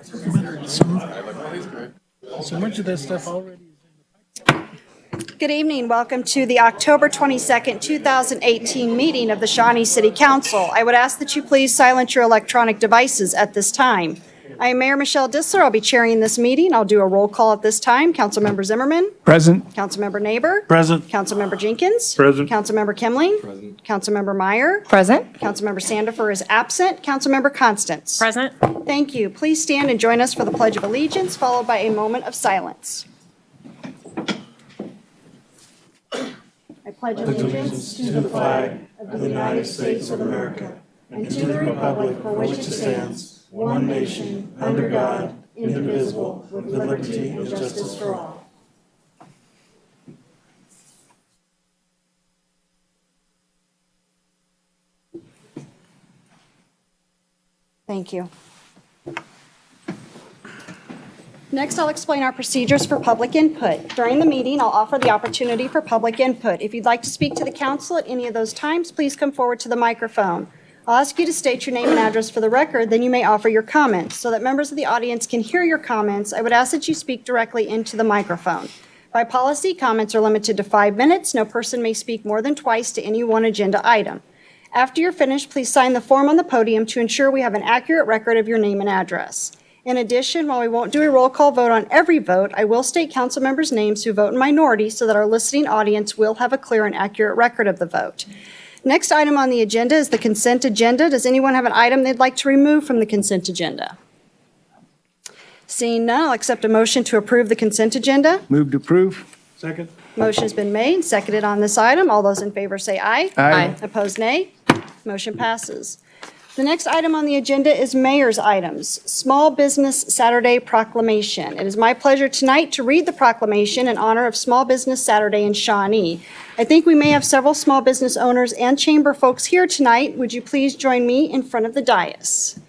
So much of that stuff already. Good evening. Welcome to the October 22nd, 2018 meeting of the Shawnee City Council. I would ask that you please silence your electronic devices at this time. I am Mayor Michelle Dissler. I'll be chairing this meeting. I'll do a roll call at this time. Councilmember Zimmerman. Present. Councilmember Neighbor. Present. Councilmember Jenkins. Present. Councilmember Kimling. Present. Councilmember Meyer. Present. Councilmember Sandifer is absent. Councilmember Constance. Present. Thank you. Please stand and join us for the Pledge of Allegiance, followed by a moment of silence. I pledge allegiance to the flag of the United States of America and to the republic for which it stands, one nation, under God, indivisible, with liberty and justice for all. Thank you. Next, I'll explain our procedures for public input. During the meeting, I'll offer the opportunity for public input. If you'd like to speak to the council at any of those times, please come forward to the microphone. I'll ask you to state your name and address for the record, then you may offer your comments. So that members of the audience can hear your comments, I would ask that you speak directly into the microphone. By policy, comments are limited to 5 minutes. No person may speak more than twice to any one agenda item. After you're finished, please sign the form on the podium to ensure we have an accurate record of your name and address. In addition, while we won't do a roll call vote on every vote, I will state council members' names who vote in minority so that our listening audience will have a clear and accurate record of the vote. Next item on the agenda is the consent agenda. Does anyone have an item they'd like to remove from the consent agenda? Seeing none, I'll accept a motion to approve the consent agenda. Move to approve. Second. Motion has been made, seconded on this item. All those in favor say aye. Aye. Opposed, nay. Motion passes. The next item on the agenda is mayor's items, Small Business Saturday Proclamation. It is my pleasure tonight to read the proclamation in honor of Small Business Saturday in Shawnee. I think we may have several small business owners and chamber folks here tonight. Would you please join me in front of the dais?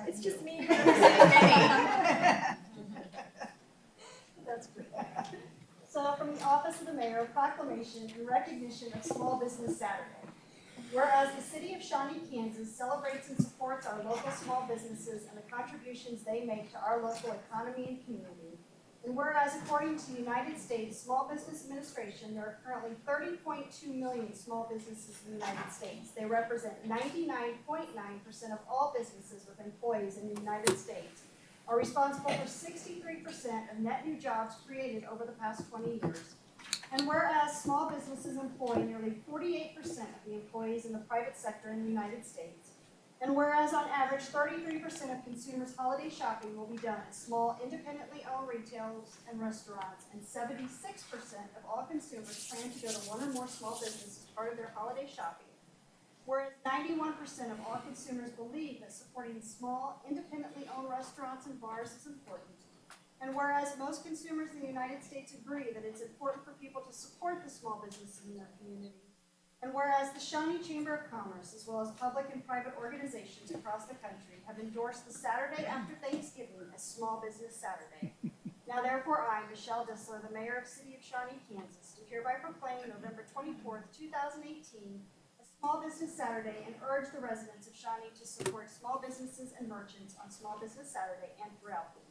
It's just me. That's great. So from the Office of the Mayor, a proclamation in recognition of Small Business Saturday. Whereas the city of Shawnee, Kansas celebrates and supports our local small businesses and the contributions they make to our local economy and community. And whereas according to the United States Small Business Administration, there are currently 30.2 million small businesses in the United States. They represent 99.9% of all businesses with employees in the United States, are responsible for 63% of net new jobs created over the past 20 years. And whereas small businesses employ nearly 48% of the employees in the private sector in the United States, and whereas on average 33% of consumers' holiday shopping will be done at small, independently owned retailers and restaurants, and 76% of all consumers plan to go to one or more small businesses as part of their holiday shopping, whereas 91% of all consumers believe that supporting small, independently owned restaurants and bars is important, and whereas most consumers in the United States agree that it's important for people to support the small businesses in their community, and whereas the Shawnee Chamber of Commerce, as well as public and private organizations across the country, have endorsed the Saturday after Thanksgiving as Small Business Saturday. Now therefore I, Michelle Dissler, the Mayor of the City of Shawnee, Kansas, do hereby proclaim November 24th, 2018 as Small Business Saturday and urge the residents of Shawnee to support small businesses and merchants on Small Business Saturday and throughout the year.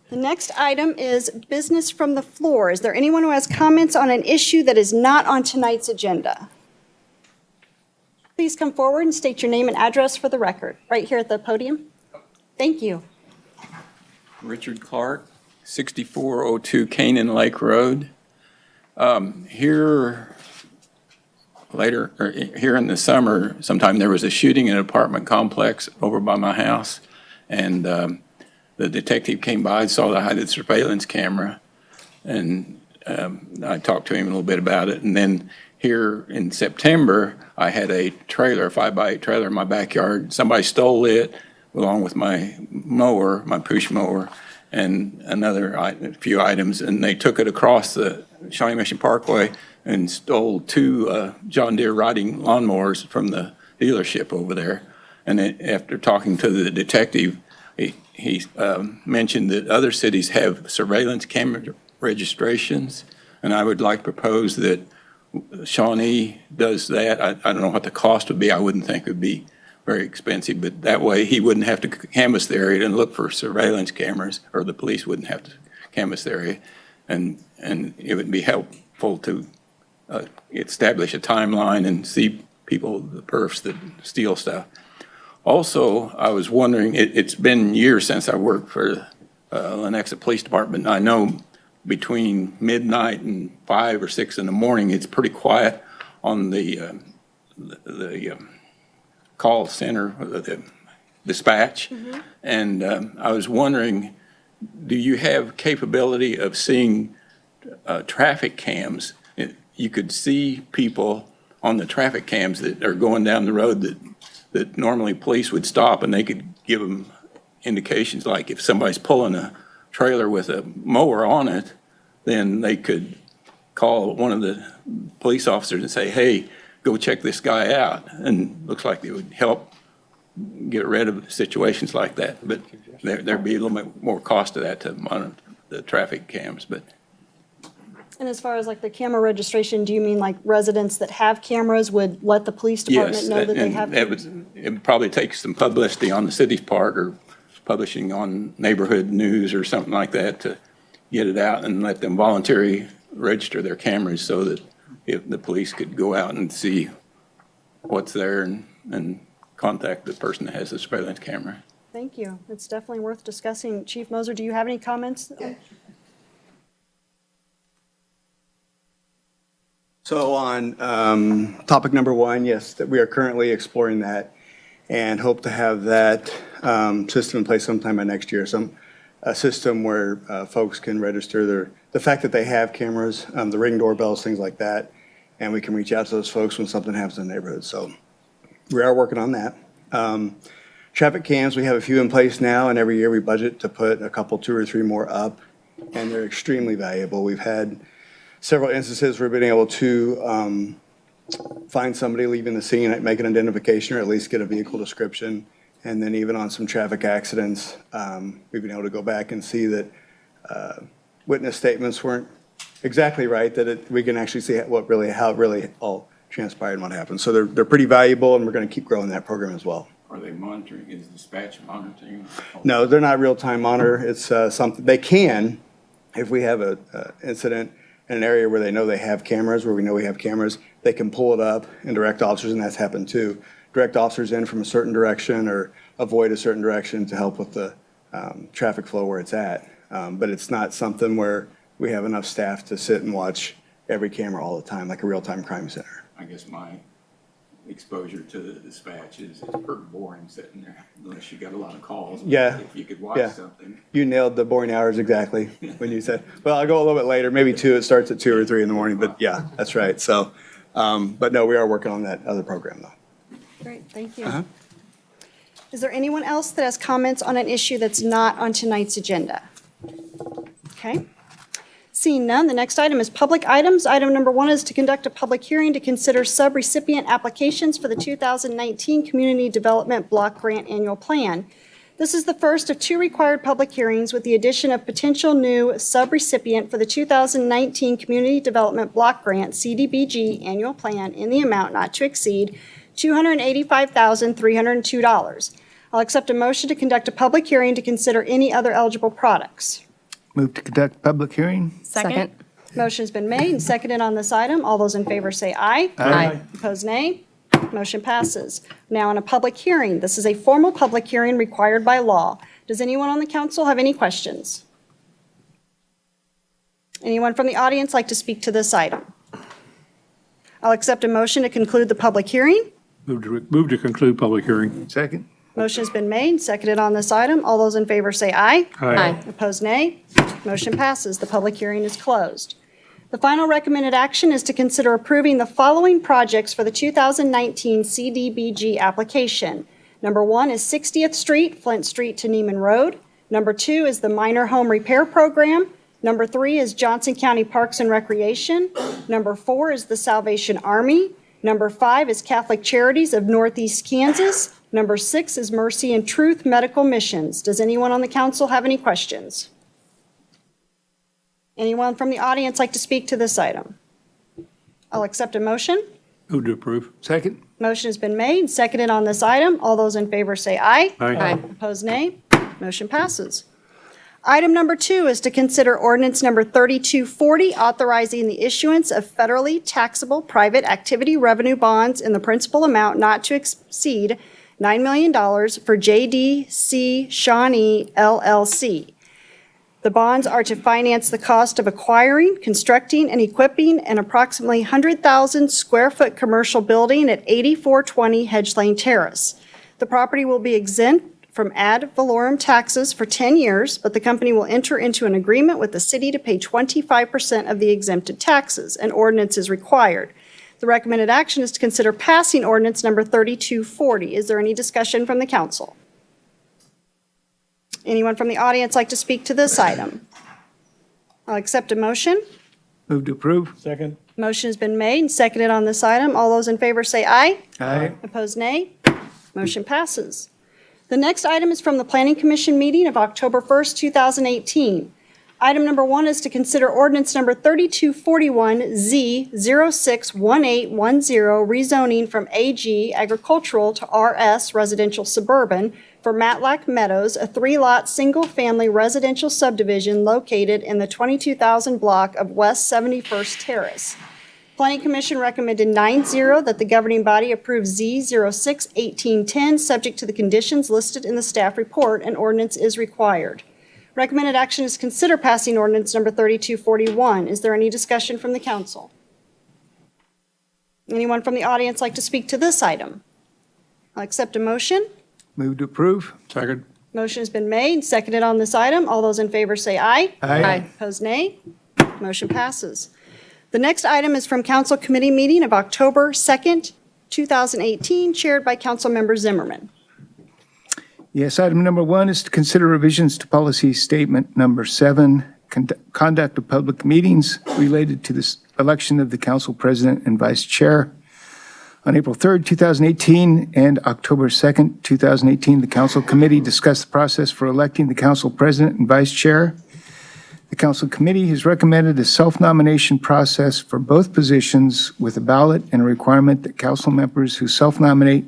The next item is business from the floor. Is there anyone who has comments on an issue that is not on tonight's agenda? Please come forward and state your name and address for the record, right here at the podium. Thank you. Richard Clark, 6402 Canaan Lake Road. Here in the summer, sometime there was a shooting in an apartment complex over by my house, and the detective came by and saw that I had a surveillance camera, and I talked to him a little bit about it. And then here in September, I had a trailer, a 5x8 trailer in my backyard. Somebody stole it, along with my mower, my push mower, and a few items, and they took it across the Shawnee Mission Parkway and stole two John Deere riding lawnmowers from the dealership over there. And after talking to the detective, he mentioned that other cities have surveillance camera registrations, and I would like to propose that Shawnee does that. I don't know what the cost would be. I wouldn't think it would be very expensive, but that way he wouldn't have to canvass the area and look for surveillance cameras, or the police wouldn't have to canvass the area. And it would be helpful to establish a timeline and see people, the perfs that steal stuff. Also, I was wondering, it's been years since I worked for Lenexa Police Department. I know between midnight and 5 or 6 in the morning, it's pretty quiet on the call center, the dispatch. Mm-hmm. And I was wondering, do you have capability of seeing traffic cams? You could see people on the traffic cams that are going down the road that normally police would stop, and they could give them indications, like if somebody's pulling a trailer with a mower on it, then they could call one of the police officers and say, hey, go check this guy out. And looks like it would help get rid of situations like that. But there'd be a little bit more cost to that to monitor the traffic cams. But And as far as like the camera registration, do you mean like residents that have cameras would let the police department know that they have? Yes, it probably takes some publicity on the city's part, or publishing on neighborhood news or something like that, to get it out and let them voluntarily register their cameras, so that if the police could go out and see what's there and contact the person that has the surveillance camera. Thank you. It's definitely worth discussing. Chief Moser, do you have any comments? So on topic number one, yes, that we are currently exploring that and hope to have that system in place sometime by next year. A system where folks can register the fact that they have cameras, the Ring doorbells, things like that, and we can reach out to those folks when something happens in the neighborhood. So we are working on that. Traffic cams, we have a few in place now, and every year we budget to put a couple, 2 or 3 more up, and they're extremely valuable. We've had several instances where we've been able to find somebody leaving the scene, make an identification, or at least get a vehicle description. And then even on some traffic accidents, we've been able to go back and see that witness statements weren't exactly right, that we can actually see how it really all transpired and what happened. So they're pretty valuable, and we're going to keep growing that program as well. Are they monitoring? Is dispatch monitoring? No, they're not real-time monitor. It's something they can, if we have an incident in an area where they know they have cameras, where we know we have cameras, they can pull it up and direct officers, and that's happened too. Direct officers in from a certain direction or avoid a certain direction to help with the traffic flow where it's at. But it's not something where we have enough staff to sit and watch every camera all the time, like a real-time crime center. I guess my exposure to the dispatch is it's pretty boring sitting there, unless you got a lot of calls. Yeah. If you could watch something. You nailed the boring hours exactly when you said, well, I'll go a little bit later, maybe 2, it starts at 2 or 3 in the morning, but yeah, that's right. So, but no, we are working on that other program though. Great, thank you. Is there anyone else that has comments on an issue that's not on tonight's agenda? Okay. Seeing none, the next item is public items. Item number 1 is to conduct a public hearing to consider subrecipient applications for the 2019 Community Development Block Grant Annual Plan. This is the first of 2 required public hearings, with the addition of potential new subrecipient for the 2019 Community Development Block Grant CDBG Annual Plan in the amount not to exceed $285,302. I'll accept a motion to conduct a public hearing to consider any other eligible products. Move to conduct public hearing. Second. Motion's been made and seconded on this item. All those in favor say aye. Aye. Opposed, nay. Motion passes. Now on a public hearing. This is a formal public hearing required by law. Does anyone on the council have any questions? Anyone from the audience like to speak to this item? I'll accept a motion to conclude the public hearing. Move to conclude public hearing. Second. Motion's been made, seconded on this item. All those in favor say aye. Aye. Opposed, nay. Motion passes. The public hearing is closed. The final recommended action is to consider approving the following projects for the 2019 CDBG application. Number 1 is 60th Street, Flint Street to Neiman Road. Number 2 is the Minor Home Repair Program. Number 3 is Johnson County Parks and Recreation. Number 4 is the Salvation Army. Number 5 is Catholic Charities of Northeast Kansas. Number 6 is Mercy and Truth Medical Missions. Does anyone on the council have any questions? Anyone from the audience like to speak to this item? I'll accept a motion. Move to approve. Second? Motion has been made and seconded on this item. All those in favor say aye. Aye. Opposed, nay. Motion passes. Item number 2 is to consider ordinance number 3240, authorizing the issuance of federally taxable private activity revenue bonds in the principal amount not to exceed $9 million for JDC Shawnee LLC. The bonds are to finance the cost of acquiring, constructing, and equipping an approximately 100,000 square foot commercial building at 8420 Hedge Lane Terrace. The property will be exempt from ad valorem taxes for 10 years, but the company will enter into an agreement with the city to pay 25% of the exempted taxes. An ordinance is required. The recommended action is to consider passing ordinance number 3240. Is there any discussion from the council? Anyone from the audience like to speak to this item? I'll accept a motion. Move to approve? Second. Motion has been made and seconded on this item. All those in favor say aye. Aye. Opposed, nay. Motion passes. The next item is from the Planning Commission meeting of October 1st, 2018. Item number 1 is to consider ordinance number 3241Z061810, rezoning from AG agricultural to RS residential suburban for Matlack Meadows, a 3-lot single-family residential subdivision located in the 22,000 block of West 71st Terrace. Planning Commission recommended 9-0 that the governing body approve Z061810, subject to the conditions listed in the staff report. An ordinance is required. Recommended action is consider passing ordinance number 3241. Is there any discussion from the council? Anyone from the audience like to speak to this item? I'll accept a motion. Move to approve? Second. Motion has been made and seconded on this item. All those in favor say aye. Aye. Opposed, nay. Motion passes. The next item is from Council Committee meeting of October 2nd, 2018, chaired by Councilmember Zimmerman. Yes, item number 1 is to consider revisions to policy statement number 7, conduct of public meetings related to the election of the council president and vice chair. On April 3rd, 2018 and October 2nd, 2018, the council committee discussed the process for electing the council president and vice chair. The council committee has recommended a self-nomination process for both positions with a ballot and a requirement that council members who self-nominate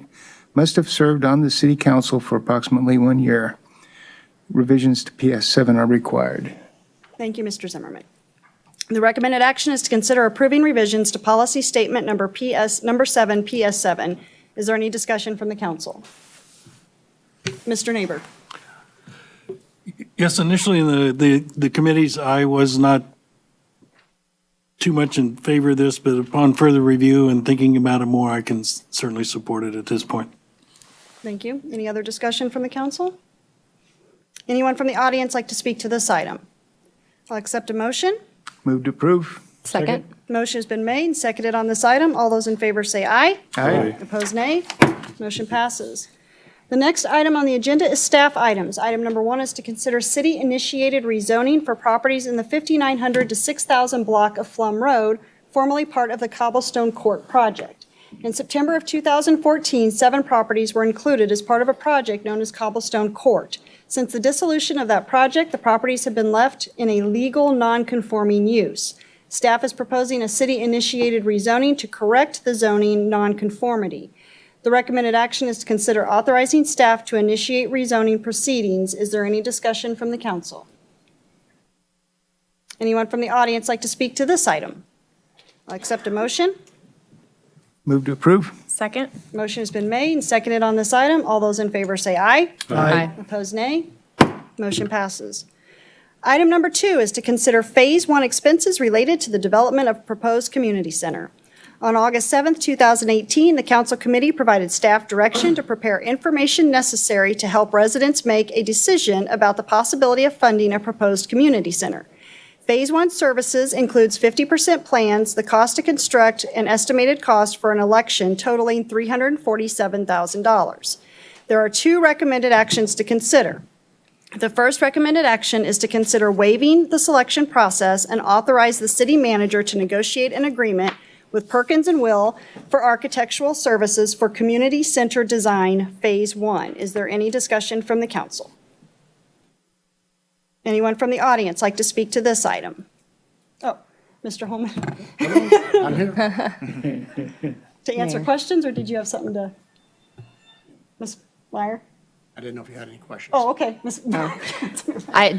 must have served on the city council for approximately 1 year. Revisions to PS 7 are required. Thank you, Mr. Zimmerman. The recommended action is to consider approving revisions to policy statement number 7, PS 7. Is there any discussion from the council? Mr. Neighbor. Yes, initially in the committees, I was not too much in favor of this, but upon further review and thinking about it more, I can certainly support it at this point. Thank you. Any other discussion from the council? Anyone from the audience like to speak to this item? I'll accept a motion. Move to approve? Second. Motion has been made and seconded on this item. All those in favor say aye. Aye. Opposed, nay. Motion passes. The next item on the agenda is staff items. Item number 1 is to consider city-initiated rezoning for properties in the 5900 to 6000 block of Flum Road, formerly part of the Cobblestone Court project. In September of 2014, 7 properties were included as part of a project known as Cobblestone Court. Since the dissolution of that project, the properties have been left in a legal non-conforming use. Staff is proposing a city-initiated rezoning to correct the zoning non-conformity. The recommended action is to consider authorizing staff to initiate rezoning proceedings. Is there any discussion from the council? Anyone from the audience like to speak to this item? I'll accept a motion. Move to approve? Second. Motion has been made and seconded on this item. All those in favor say aye. Aye. Opposed, nay. Motion passes. Item number 2 is to consider Phase 1 expenses related to the development of proposed community center. On August 7th, 2018, the council committee provided staff direction to prepare information necessary to help residents make a decision about the possibility of funding a proposed community center. Phase 1 services includes 50% plans, the cost to construct, and estimated cost for an election totaling $347,000. There are two recommended actions to consider. The first recommended action is to consider waiving the selection process and authorize the city manager to negotiate an agreement with Perkins and Will for architectural services for Community Center Design Phase 1. Is there any discussion from the council? Anyone from the audience like to speak to this item? Oh, Mr. Holman? I'm here. To answer questions, or did you have something to? Ms. Meyer? I didn't know if you had any questions. Oh, okay. Ms.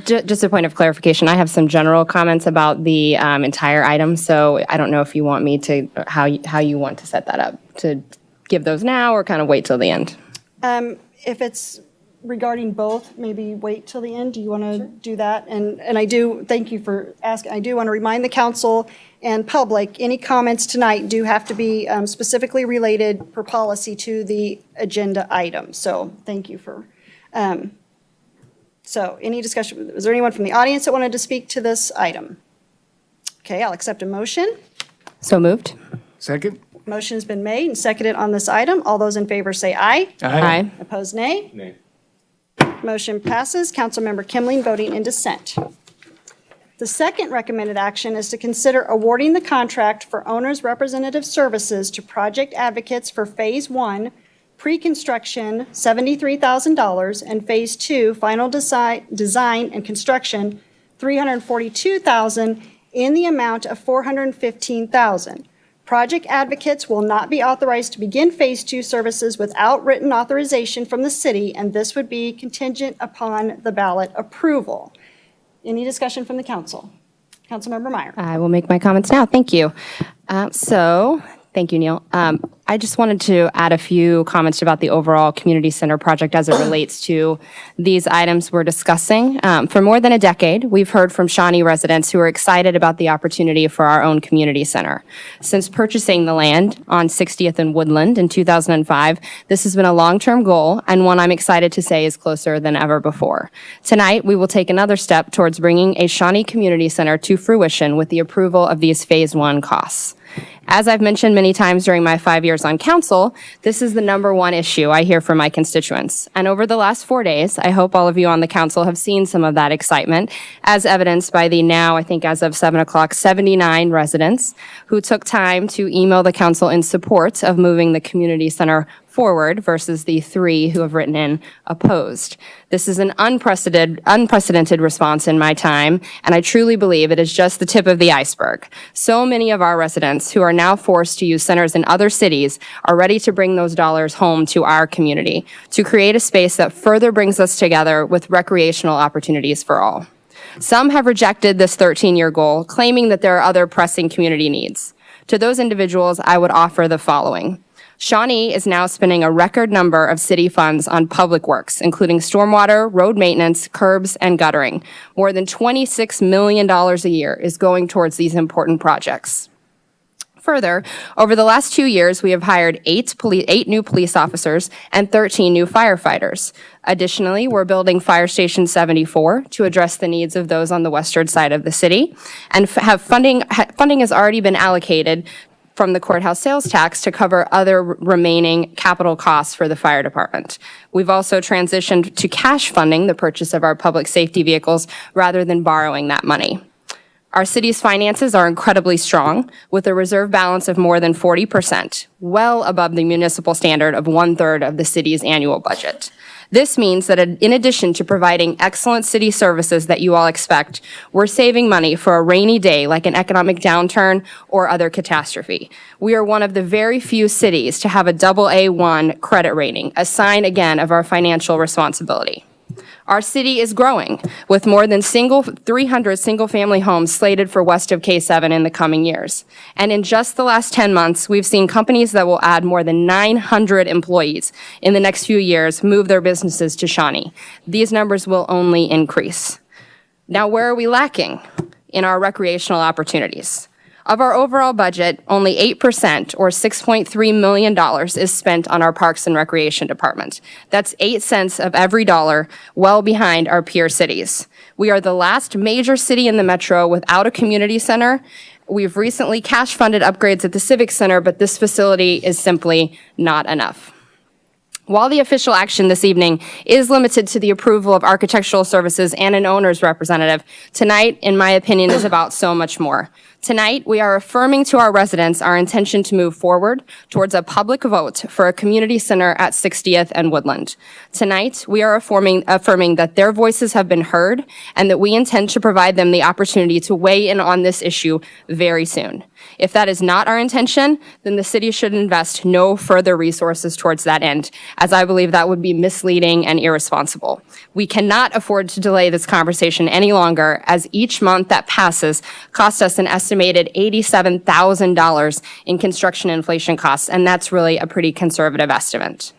Just a point of clarification, I have some general comments about the entire item, so I don't know if you want me to, how you want to set that up, to give those now or kind of wait till the end? If it's regarding both, maybe wait till the end. Do you want to do that? And I do, thank you for asking. I do want to remind the council and public, any comments tonight do have to be specifically related per policy to the agenda item. So thank you for, so any discussion, is there anyone from the audience that wanted to speak to this item? Okay, I'll accept a motion. So moved? Second? Motion's been made and seconded on this item. All those in favor say aye. Aye. Opposed, nay. Nay. Motion passes. Councilmember Kimling voting in dissent. The second recommended action is to consider awarding the contract for owner's representative services to Project Advocates for Phase 1, pre-construction $73,000, and Phase 2, final design and construction $342,000 in the amount of $415,000. Project Advocates will not be authorized to begin Phase 2 services without written authorization from the city, and this would be contingent upon the ballot approval. Any discussion from the council? Councilmember Meyer. I will make my comments now. Thank you. Thank you, Neil. I just wanted to add a few comments about the overall community center project as it relates to these items we're discussing. For more than a decade, we've heard from Shawnee residents who are excited about the opportunity for our own community center. Since purchasing the land on 60th and Woodland in 2005, this has been a long-term goal and one I'm excited to say is closer than ever before. Tonight, we will take another step towards bringing a Shawnee Community Center to fruition with the approval of these Phase 1 costs. As I've mentioned many times during my 5 years on council, this is the number one issue I hear from my constituents. And over the last 4 days, I hope all of you on the council have seen some of that excitement, as evidenced by the now, I think as of 7 o'clock, 79 residents who took time to email the council in support of moving the community center forward versus the 3 who have written in opposed. This is an unprecedented response in my time, and I truly believe it is just the tip of the iceberg. So many of our residents who are now forced to use centers in other cities are ready to bring those dollars home to our community, to create a space that further brings us together with recreational opportunities for all. Some have rejected this 13-year goal, claiming that there are other pressing community needs. To those individuals, I would offer the following. Shawnee is now spending a record number of city funds on public works, including stormwater, road maintenance, curbs, and guttering. More than $26 million a year is going towards these important projects. Further, over the last 2 years, we have hired 8 new police officers and 13 new firefighters. Additionally, we're building Fire Station 74 to address the needs of those on the western side of the city, and funding has already been allocated from the courthouse sales tax to cover other remaining capital costs for the fire department. We've also transitioned to cash funding the purchase of our public safety vehicles rather than borrowing that money. Our city's finances are incredibly strong, with a reserve balance of more than 40%, well above the municipal standard of 1/3 of the city's annual budget. This means that in addition to providing excellent city services that you all expect, we're saving money for a rainy day like an economic downturn or other catastrophe. We are one of the very few cities to have a AA1 credit rating, a sign again of our financial responsibility. Our city is growing, with more than 300 single-family homes slated for west of K7 in the coming years. And in just the last 10 months, we've seen companies that will add more than 900 employees in the next few years move their businesses to Shawnee. These numbers will only increase. Now, where are we lacking? In our recreational opportunities. Of our overall budget, only 8%, or $6.3 million, is spent on our Parks and Recreation Department. That's 8 cents of every dollar, well behind our peer cities. We are the last major city in the metro without a community center. We've recently cash-funded upgrades at the Civic Center, but this facility is simply not enough. While the official action this evening is limited to the approval of architectural services and an owner's representative, tonight, in my opinion, is about so much more. Tonight, we are affirming to our residents our intention to move forward towards a public vote for a community center at 60th and Woodland. Tonight, we are affirming that their voices have been heard and that we intend to provide them the opportunity to weigh in on this issue very soon. If that is not our intention, then the city should invest no further resources towards that end, as I believe that would be misleading and irresponsible. We cannot afford to delay this conversation any longer, as each month that passes costs us an estimated $87,000 in construction inflation costs, and that's really a pretty conservative estimate.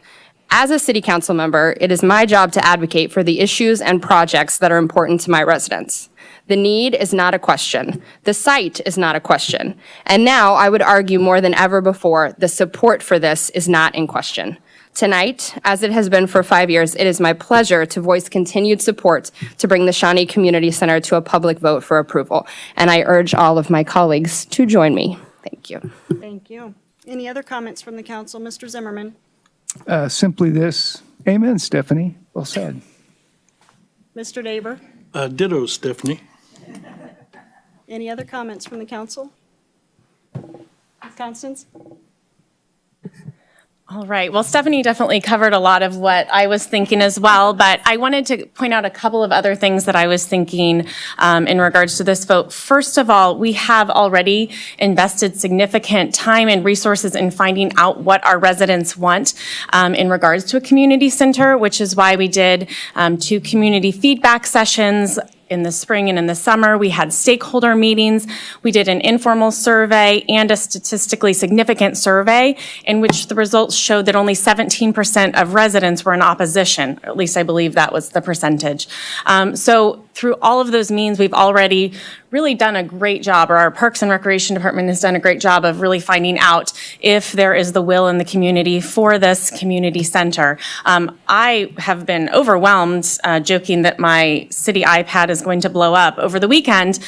As a city council member, it is my job to advocate for the issues and projects that are important to my residents. The need is not a question. The site is not a question. And now, I would argue more than ever before, the support for this is not in question. Tonight, as it has been for 5 years, it is my pleasure to voice continued support to bring the Shawnee Community Center to a public vote for approval. And I urge all of my colleagues to join me. Thank you. Thank you. Any other comments from the council? Mr. Zimmerman? Simply this. Amen, Stephanie. Well said. Mr. Daber? Ditto, Stephanie. Any other comments from the council? Ms. Constance? All right. Well, Stephanie definitely covered a lot of what I was thinking as well, but I wanted to point out a couple of other things that I was thinking in regards to this vote. First of all, we have already invested significant time and resources in finding out what our residents want in regards to a community center, which is why we did 2 community feedback sessions in the spring and in the summer. We had stakeholder meetings. We did an informal survey and a statistically significant survey in which the results showed that only 17% of residents were in opposition. Or at least I believe that was the percentage. So through all of those means, we've already really done a great job, or our Parks and Recreation Department has done a great job of really finding out if there is the will in the community for this community center. I have been overwhelmed, joking that my city iPad is going to blow up over the weekend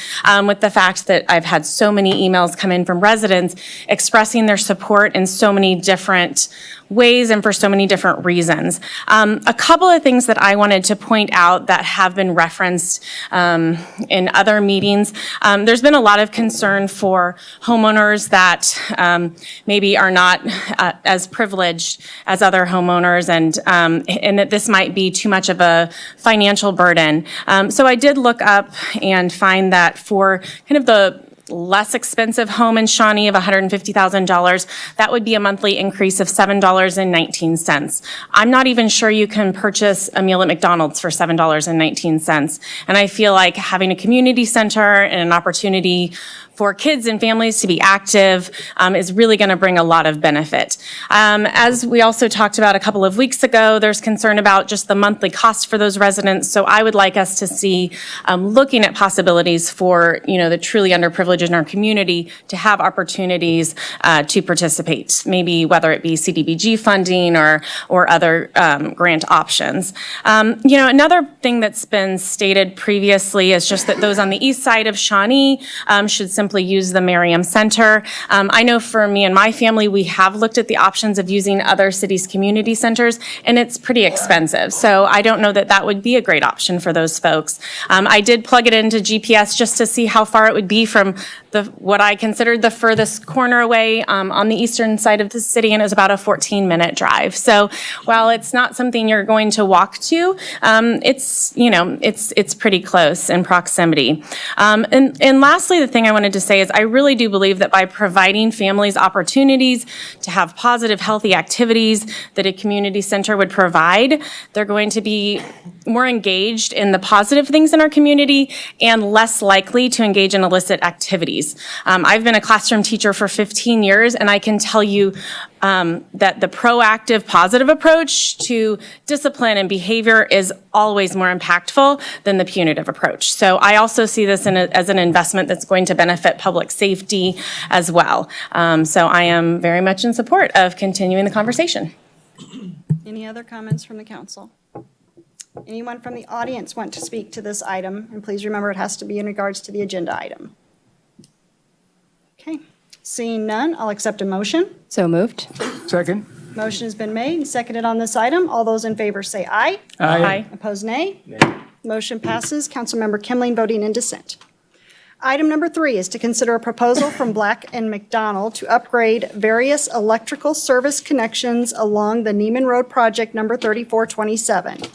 with the fact that I've had so many emails come in from residents expressing their support in so many different ways and for so many different reasons. A couple of things that I wanted to point out that have been referenced in other meetings. There's been a lot of concern for homeowners that maybe are not as privileged as other homeowners, and that this might be too much of a financial burden. So I did look up and find that for kind of the less expensive home in Shawnee of $150,000, that would be a monthly increase of $7.19. I'm not even sure you can purchase a meal at McDonald's for $7.19. And I feel like having a community center and an opportunity for kids and families to be active is really going to bring a lot of benefit. As we also talked about a couple of weeks ago, there's concern about just the monthly cost for those residents. So I would like us to see looking at possibilities for the truly underprivileged in our community to have opportunities to participate, maybe whether it be CDBG funding or other grant options. Another thing that's been stated previously is just that those on the east side of Shawnee should simply use the Merriam Center. I know for me and my family, we have looked at the options of using other cities' community centers, and it's pretty expensive. So I don't know that that would be a great option for those folks. I did plug it into GPS just to see how far it would be from what I considered the furthest corner away on the eastern side of the city, and it was about a 14-minute drive. So while it's not something you're going to walk to, it's pretty close in proximity. And lastly, the thing I wanted to say is I really do believe that by providing families opportunities to have positive, healthy activities that a community center would provide, they're going to be more engaged in the positive things in our community and less likely to engage in illicit activities. I've been a classroom teacher for 15 years, and I can tell you that the proactive, positive approach to discipline and behavior is always more impactful than the punitive approach. So I also see this as an investment that's going to benefit public safety as well. So I am very much in support of continuing the conversation. Any other comments from the council? Anyone from the audience want to speak to this item? And please remember, it has to be in regards to the agenda item. Okay, seeing none, I'll accept a motion. So moved. Second. Motion has been made and seconded on this item. All those in favor say aye. Aye. Opposed, nay. Motion passes. Councilmember Kimling voting in dissent. Item number 3 is to consider a proposal from Black and McDonald to upgrade various electrical service connections along the Neiman Road project number 3427.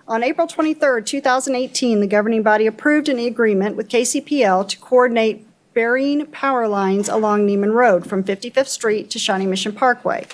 On April 23, 2018, the governing body approved an agreement with KCPL to coordinate burying power lines along Neiman Road from 55th Street to Shawnee Mission Parkway.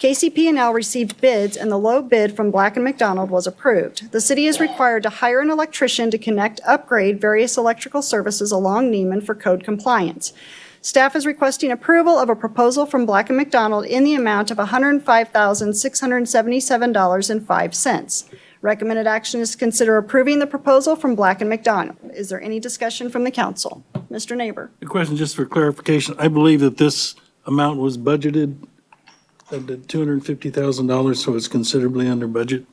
KCP&L received bids, and the low bid from Black & McDonald was approved. The city is required to hire an electrician to upgrade various electrical services along Neiman for code compliance. Staff is requesting approval of a proposal from Black & McDonald in the amount of $105,677.05. Recommended action is to consider approving the proposal from Black & McDonald. Is there any discussion from the council? Mr. Neighbor. A question just for clarification. I believe that this amount was budgeted at $250,000, so it's considerably under budget.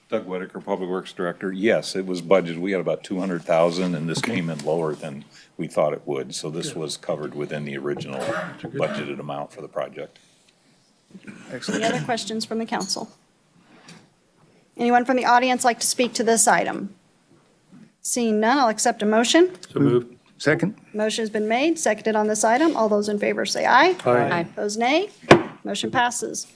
Doug Whitaker, Public Works Director. Yes, it was budgeted. We had about 200,000, and this came in lower than we thought it would. So this was covered within the original budgeted amount for the project. Any other questions from the council? Anyone from the audience like to speak to this item? Seeing none, I'll accept a motion. So moved. Second? Motion has been made, seconded on this item. All those in favor say aye. Aye. Opposed, nay. Motion passes.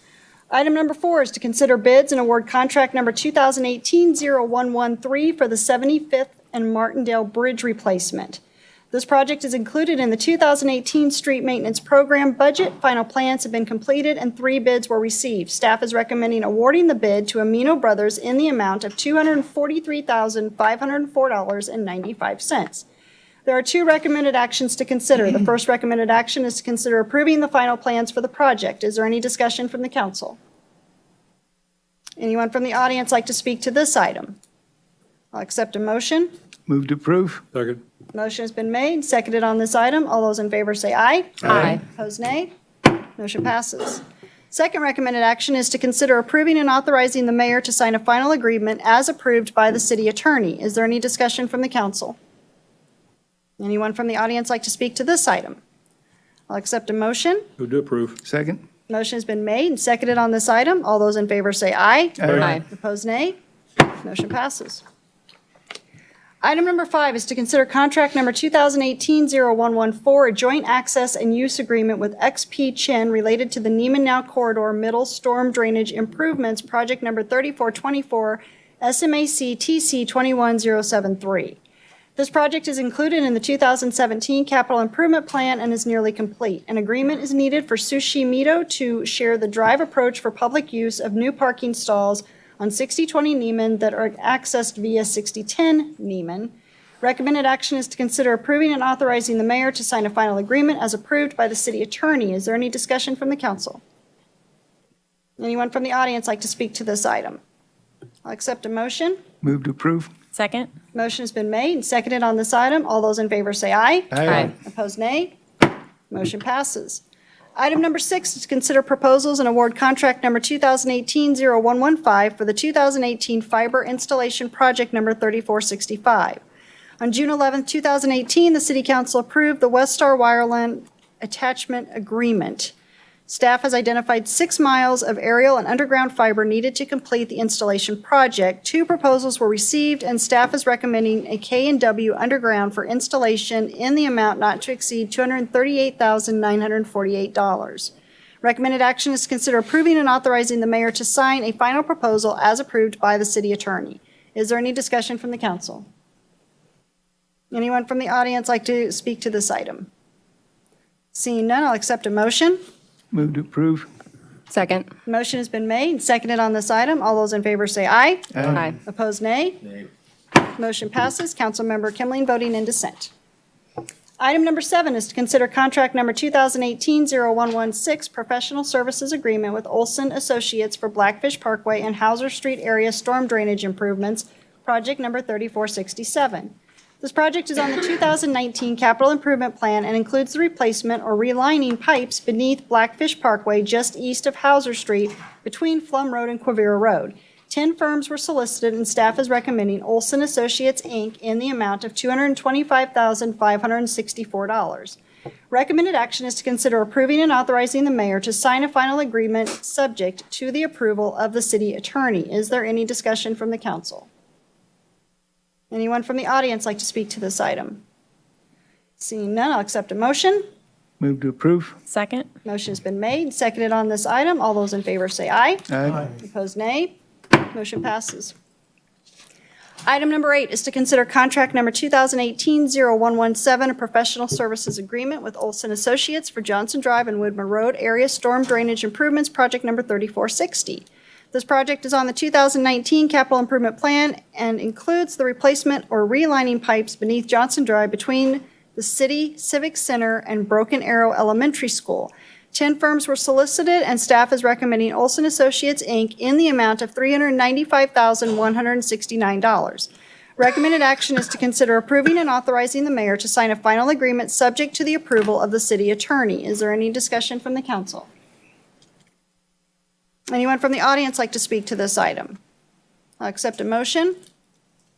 Item number 4 is to consider bids and award contract number 2018-0113 for the 75th and Martindale Bridge replacement. This project is included in the 2018 street maintenance program budget. Final plans have been completed and 3 bids were received. Staff is recommending awarding the bid to Amino Brothers in the amount of $243,504.95. There are 2 recommended actions to consider. The first recommended action is to consider approving the final plans for the project. Is there any discussion from the council? Anyone from the audience like to speak to this item? I'll accept a motion. Move to approve? Second. Motion has been made, seconded on this item. All those in favor say aye. Aye. Opposed, nay. Motion passes. Second recommended action is to consider approving and authorizing the mayor to sign a final agreement as approved by the city attorney. Is there any discussion from the council? Anyone from the audience like to speak to this item? I'll accept a motion. Move to approve. Second? Motion has been made and seconded on this item. All those in favor say aye. Aye. Opposed, nay. Motion passes. Item number 5 is to consider contract number 2018-0114, a joint access and use agreement with XP Chin related to the Neiman Now Corridor Middle Storm Drainage Improvements, project number 3424, SMAC TC 21073. This project is included in the 2017 Capital Improvement Plan and is nearly complete. An agreement is needed for Sushi Mito to share the drive approach for public use of new parking stalls on 6020 Neiman that are accessed via 6010 Neiman. Recommended action is to consider approving and authorizing the mayor to sign a final agreement as approved by the city attorney. Is there any discussion from the council? Anyone from the audience like to speak to this item? I'll accept a motion. Move to approve? Second? Motion has been made and seconded on this item. All those in favor say aye. Aye. Opposed, nay. Motion passes. Item number 6 is to consider proposals and award contract number 2018-0115 for the 2018 fiber installation project number 3465. On June 11, 2018, the City Council approved the Westar Wireline Attachment Agreement. Staff has identified 6 miles of aerial and underground fiber needed to complete the installation project. 2 proposals were received, and staff is recommending a K&W underground for installation in the amount not to exceed $238,948. Recommended action is to consider approving and authorizing the mayor to sign a final proposal as approved by the city attorney. Is there any discussion from the council? Anyone from the audience like to speak to this item? Seeing none, I'll accept a motion. Move to approve? Second. Motion has been made and seconded on this item. All those in favor say aye. Aye. Opposed, nay. Motion passes. Councilmember Kimling voting in dissent. Item number 7 is to consider contract number 2018-0116, professional services agreement with Olson Associates for Blackfish Parkway and Hauser Street area storm drainage improvements, project number 3467. This project is on the 2019 Capital Improvement Plan and includes the replacement or relining pipes beneath Blackfish Parkway just east of Hauser Street between Flum Road and Quivira Road. 10 firms were solicited, and staff is recommending Olson Associates, Inc. in the amount of $225,564. Recommended action is to consider approving and authorizing the mayor to sign a final agreement subject to the approval of the city attorney. Is there any discussion from the council? Anyone from the audience like to speak to this item? Seeing none, I'll accept a motion. Move to approve. Second? Motion's been made, seconded on this item. All those in favor say aye. Aye. Opposed, nay. Motion passes. Item number 8 is to consider contract number 2018-0117, a professional services agreement with Olson Associates for Johnson Drive and Woodman Road Area Storm Drainage Improvements, project number 3460. This project is on the 2019 capital improvement plan and includes the replacement or relining pipes beneath Johnson Drive between the City Civic Center and Broken Arrow Elementary School. 10 firms were solicited, and staff is recommending Olson Associates, Inc. in the amount of $395,169. Recommended action is to consider approving and authorizing the mayor to sign a final agreement subject to the approval of the city attorney. Is there any discussion from the council? Anyone from the audience like to speak to this item? I'll accept a motion.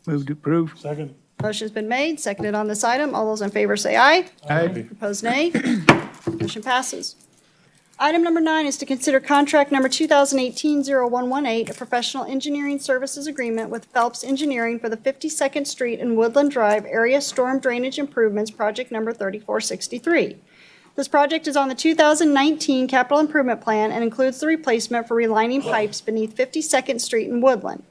Move to approve. Second. Motion's been made, seconded on this item. All those in favor say aye. Aye. Opposed, nay. Motion passes. Item number 9 is to consider contract number 2018-0118, a professional engineering services agreement with Phelps Engineering for the 52nd Street and Woodland Drive Area Storm Drainage Improvements, project number 3463. This project is on the 2019 capital improvement plan and includes the replacement for relining pipes beneath 52nd Street and Woodland.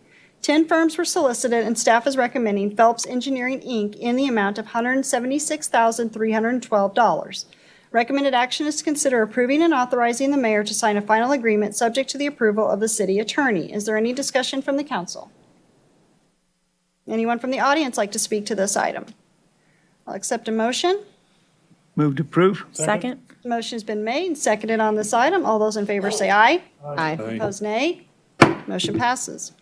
10 firms were solicited, and staff is recommending Phelps Engineering, Inc. in the amount of $176,312. Recommended action is to consider approving and authorizing the mayor to sign a final agreement subject to the approval of the city attorney. Is there any discussion from the council? Anyone from the audience like to speak to this item? I'll accept a motion. Move to approve. Second? Motion's been made and seconded on this item. All those in favor say aye. Aye. Opposed, nay. Motion passes.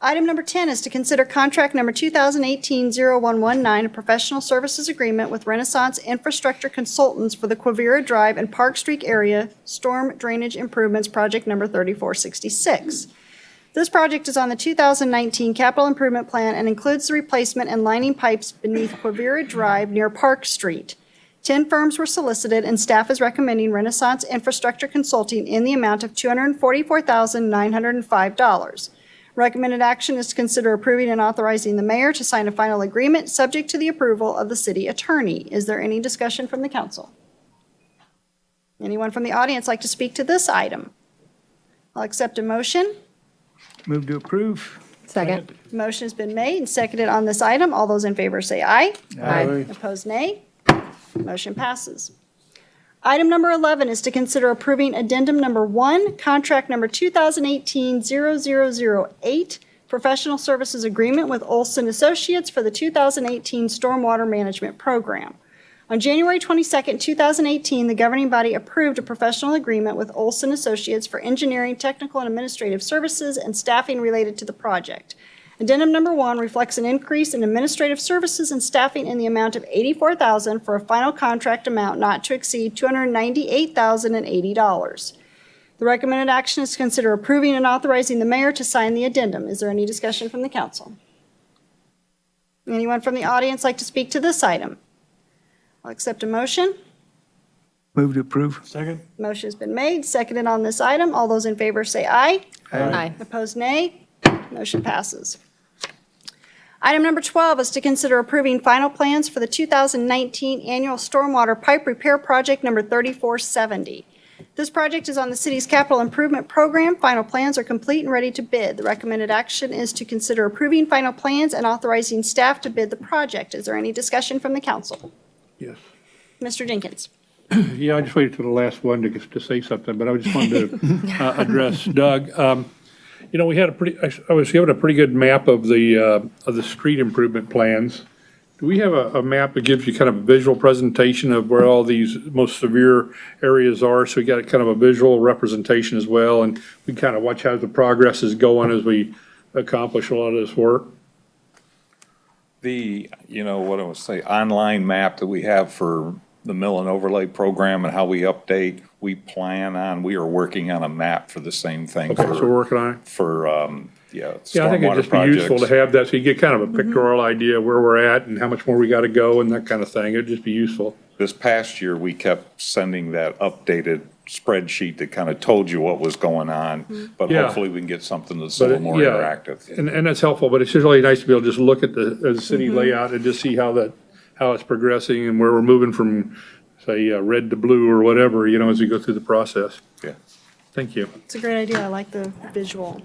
Item number 10 is to consider contract number 2018-0119, a professional services agreement with Renaissance Infrastructure Consultants for the Quivira Drive and Park Street area storm drainage improvements, project number 3466. This project is on the 2019 capital improvement plan and includes the replacement and lining pipes beneath Quivira Drive near Park Street. 10 firms were solicited, and staff is recommending Renaissance Infrastructure Consulting in the amount of $244,905. Recommended action is to consider approving and authorizing the mayor to sign a final agreement subject to the approval of the city attorney. Is there any discussion from the council? Anyone from the audience like to speak to this item? I'll accept a motion. Move to approve. Second? Motion has been made and seconded on this item. All those in favor say aye. Aye. Opposed, nay. Motion passes. Item number 11 is to consider approving addendum number 1, contract number 2018-0008, professional services agreement with Olson Associates for the 2018 Stormwater Management Program. On January 22, 2018, the governing body approved a professional agreement with Olson Associates for engineering, technical, and administrative services and staffing related to the project. Addendum number 1 reflects an increase in administrative services and staffing in the amount of $84,000 for a final contract amount not to exceed $298,080. The recommended action is to consider approving and authorizing the mayor to sign the addendum. Is there any discussion from the council? Anyone from the audience like to speak to this item? I'll accept a motion. Move to approve. Second. Motion has been made, seconded on this item. All those in favor say aye. Aye. Opposed, nay. Motion passes. Item number 12 is to consider approving final plans for the 2019 annual stormwater pipe repair project number 3470. This project is on the city's capital improvement program. Final plans are complete and ready to bid. The recommended action is to consider approving final plans and authorizing staff to bid the project. Is there any discussion from the council? Yes. Mr. Jenkins. Yeah, I just waited till the last one to say something, but I just wanted to address Doug. You know, we had I was given a pretty good map of the street improvement plans. Do we have a map that gives you kind of a visual presentation of where all these most severe areas are? So we got kind of a visual representation as well, and we kind of watch how the progress is going as we accomplish a lot of this work. You know, what I would say, online map that we have for the mill and overlay program and how we update, we are working on a map for the same thing. Okay, so we're working on it. Yeah, Yeah, I think it'd just be useful to have that, so you get kind of a pictorial idea where we're at and how much more we got to go and that kind of thing. It'd just be useful. This past year, we kept sending that updated spreadsheet that kind of told you what was going on, but Yeah. hopefully we can get something that's a little more Yeah, interactive. And that's helpful, but it's just really nice to be able to just look at the city layout and just see how it's progressing and where we're moving from, say, red to blue or whatever, as we go through the process. Yeah. Thank you. It's a great idea. I like the visual.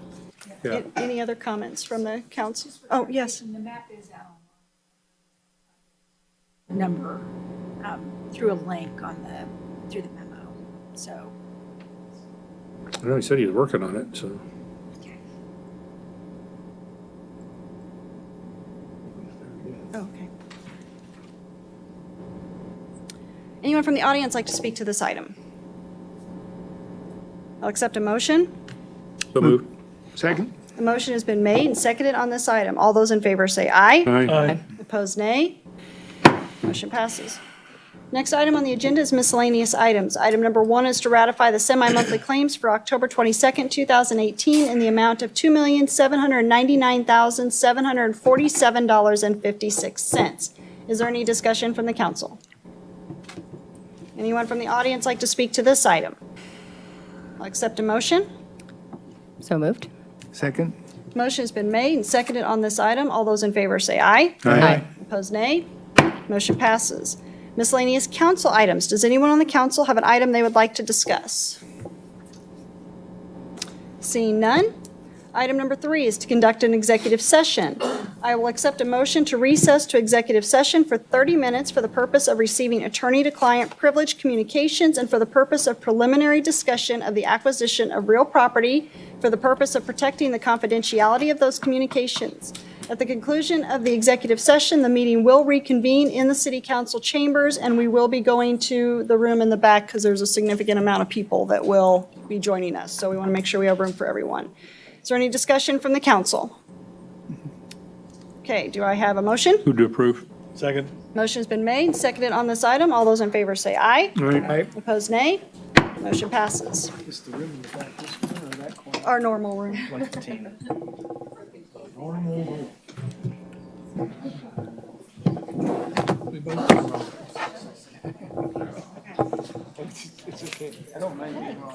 Yeah. Any other comments from the council? Oh, yes. The map is number through a link through the memo, so. I know he said he was working on it, so. Okay. Anyone from the audience like to speak to this item? I'll accept a motion. So moved. Second? The motion has been made and seconded on this item. All those in favor say aye. Aye. Opposed, nay. Motion passes. Next item on the agenda is miscellaneous items. Item number 1 is to ratify the semi-monthly claims for October 22nd, 2018 in the amount of $2,799,747.56. Is there any discussion from the council? Anyone from the audience like to speak to this item? I'll accept a motion. So moved. Second? Motion has been made and seconded on this item. All those in favor say aye. Aye. Opposed, nay. Motion passes. Miscellaneous council items. Does anyone on the council have an item they would like to discuss? Seeing none. Item number 3 is to conduct an executive session. I will accept a motion to recess to executive session for 30 minutes for the purpose of receiving attorney-to-client privileged communications and for the purpose of preliminary discussion of the acquisition of real property for the purpose of protecting the confidentiality of those communications. At the conclusion of the executive session, the meeting will reconvene in the city council chambers, and we will be going to the room in the back because there's a significant amount of people that will be joining us. So we want to make sure we have room for everyone. Is there any discussion from the council? Okay, do I have a motion? Move to approve. Second. Motion has been made, seconded on this item. All those in favor say aye. Aye. Opposed, nay. Motion passes. Is the room in the back this corner or that corner? Our normal room. Like the team. It's okay. I don't mind being on.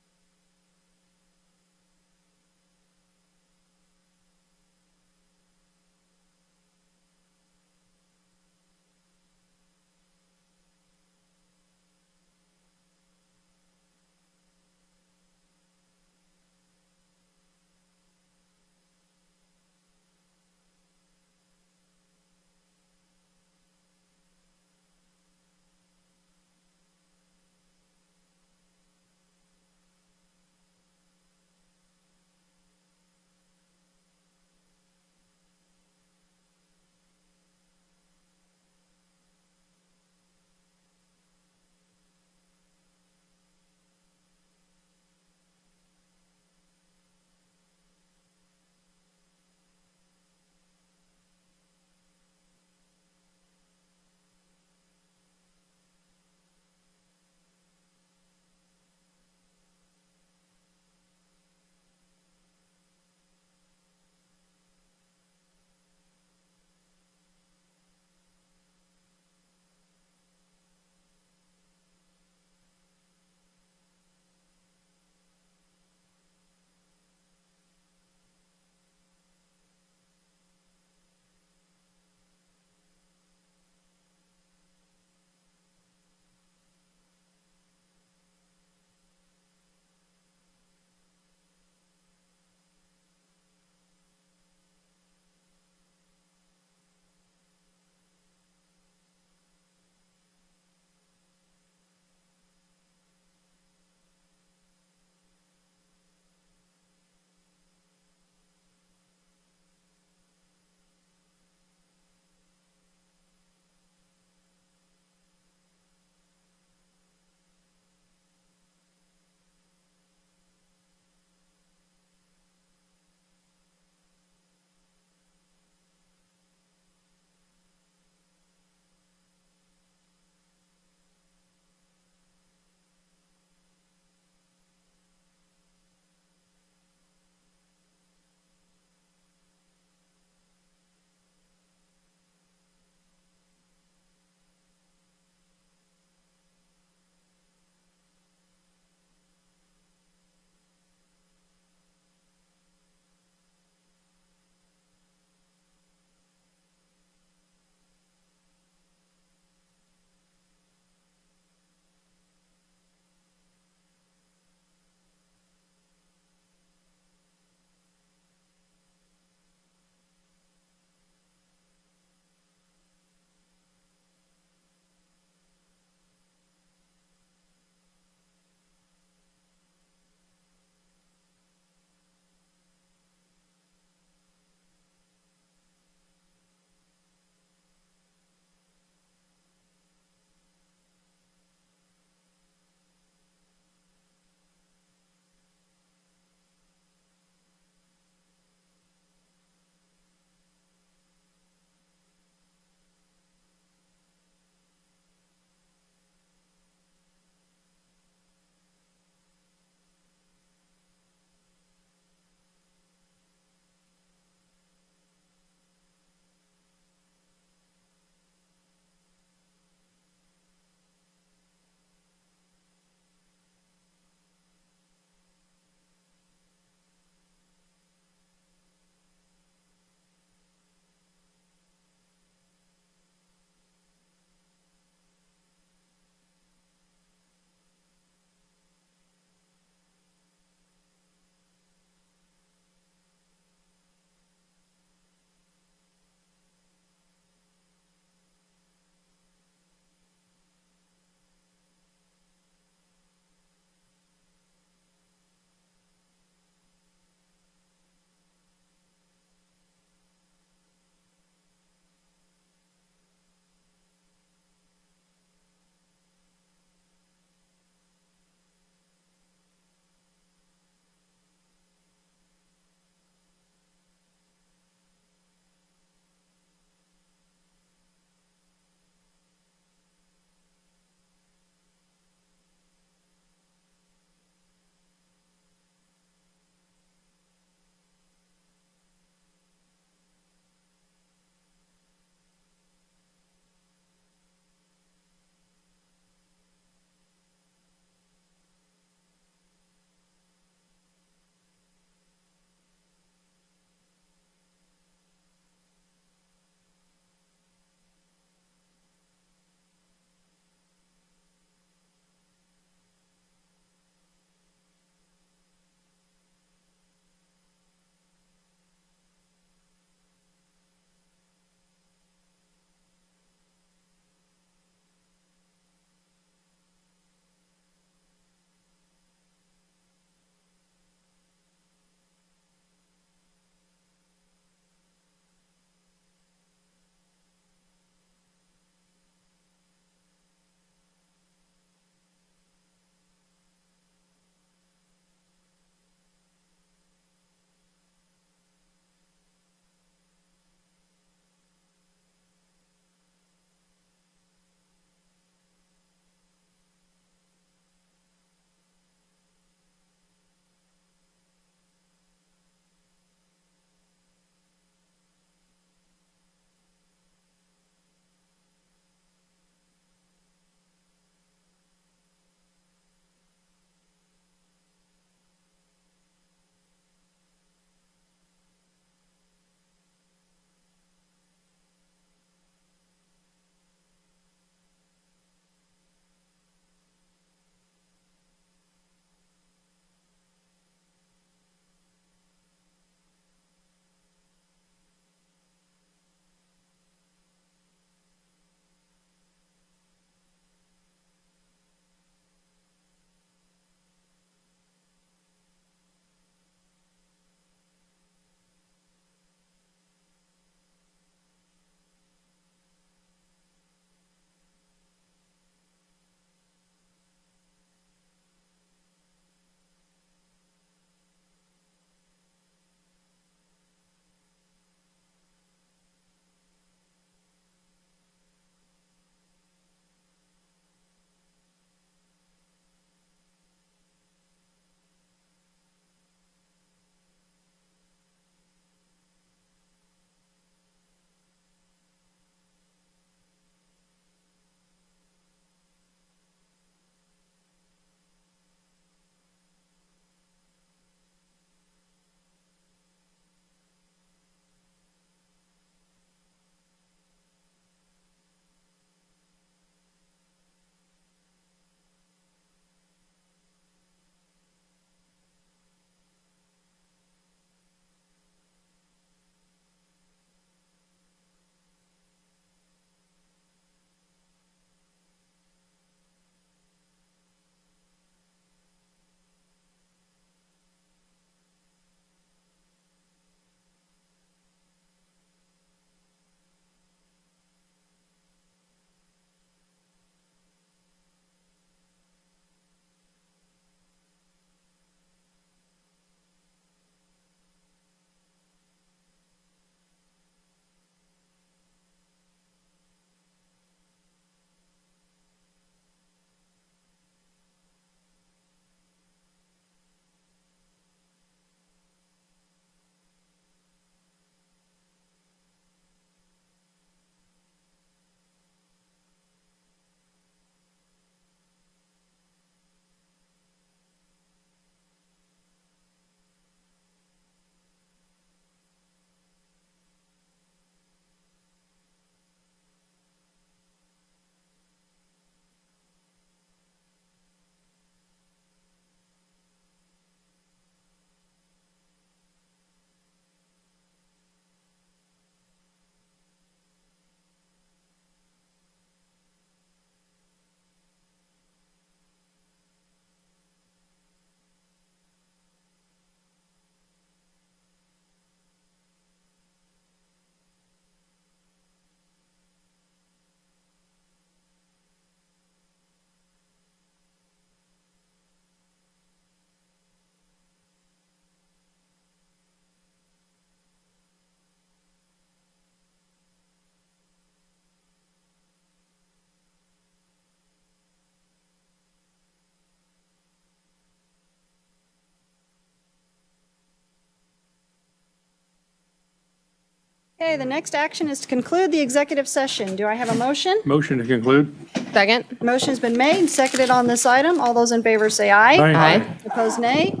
Okay, the next action is to conclude the executive session. Do I have a motion? Motion to conclude? Second? Motion's been made and seconded on this item. All those in favor say aye. Aye. Opposed, nay.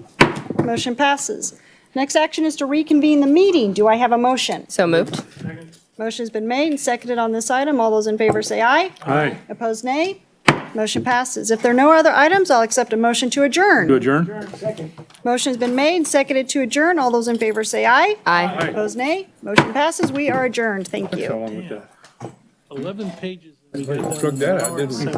Motion passes. Next action is to reconvene the meeting. Do I have a motion? So moved. Motion's been made and seconded on this item. All those in favor say aye. Aye. Opposed, nay. Motion passes. If there are no other items, I'll accept a motion to adjourn. To adjourn? Motion's been made and seconded to adjourn. All those in favor say aye. Aye. Opposed, nay. Motion passes. We are adjourned. Thank How you. long was that? 11 pages. Struck that out, didn't we?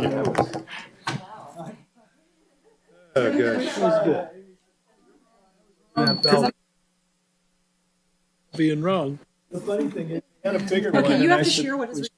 Oh, gosh. Being wrong. Okay, you have to share what is.